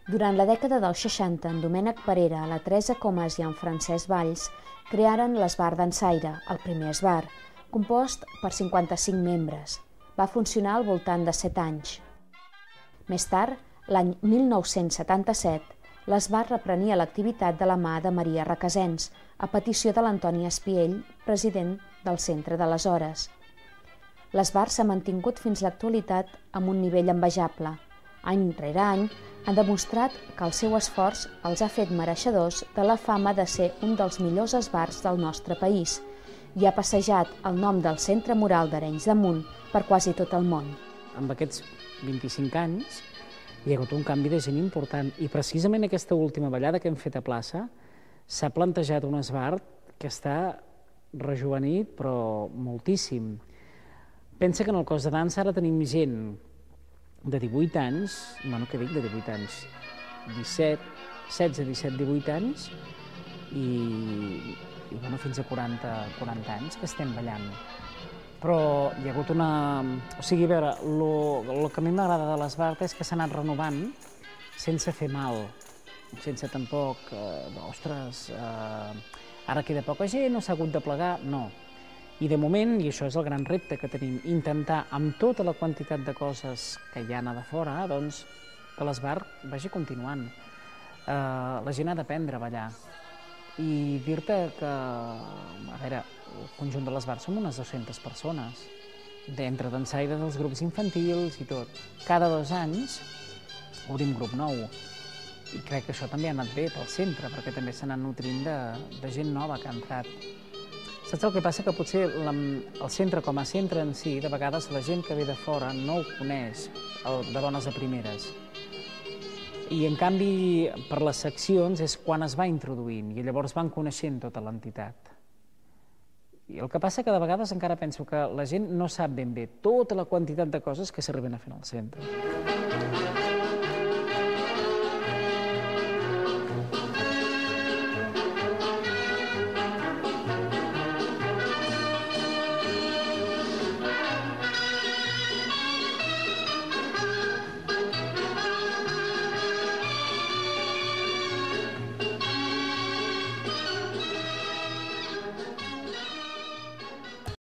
Durant la dècada dels 60, en Domènec Parera, la Teresa Comas i en Francesc Valls crearen l'Esbar Dansaire, el primer esbar, compost per 55 membres. Va funcionar al voltant de 7 anys. Més tard, l'any 1977, l'esbar reprenia l'activitat de la mà de Maria Requesens, a petició de l'Antoni Espiell, president del centre d'aleshores. L'esbar s'ha mantingut fins l'actualitat amb un nivell envejable. Any rere any, han demostrat que el seu esforç els ha fet mereixedors de la fama de ser un dels millors esbars del nostre país i ha passejat el nom del Centre Mural d'Arenys de Munt per quasi tot el món. Amb aquests 25 anys hi ha hagut un canvi de gent important i precisament aquesta última ballada que hem fet a plaça s'ha plantejat un esbar que està rejuvenit però moltíssim. Pensa que en el cos de dansa ara tenim gent de 18 anys, bueno, què dic de 18 anys? 16, 17, 18 anys i bueno, fins a 40 anys que estem ballant. Però hi ha hagut una... O sigui, a veure, el que a mi m'agrada de l'esbar és que s'ha anat renovant sense fer mal, sense tampoc, ostres, ara queda poca gent, no s'ha hagut de plegar, no. I de moment, i això és el gran repte que tenim, intentar amb tota la quantitat de coses que hi ha a de fora, doncs, que l'esbar vagi continuant. La gent ha d'aprendre a ballar. I dir-te que, a veure, el conjunt de l'esbar som unes 200 persones, entre dansaires dels grups infantils i tot. Cada 2 anys obrim grup nou. I crec que això també ha anat bé pel centre, perquè també s'ha anat nutrint de gent nova que ha entrat. Saps el que passa? Que potser el centre com a centre en si, de vegades la gent que ve de fora no el coneix de bones a primeres. I en canvi, per les seccions és quan es va introduint i llavors van coneixent tota l'entitat. I el que passa que de vegades encara penso que la gent no sap ben bé tota la quantitat de coses que s'arriben a fer al centre.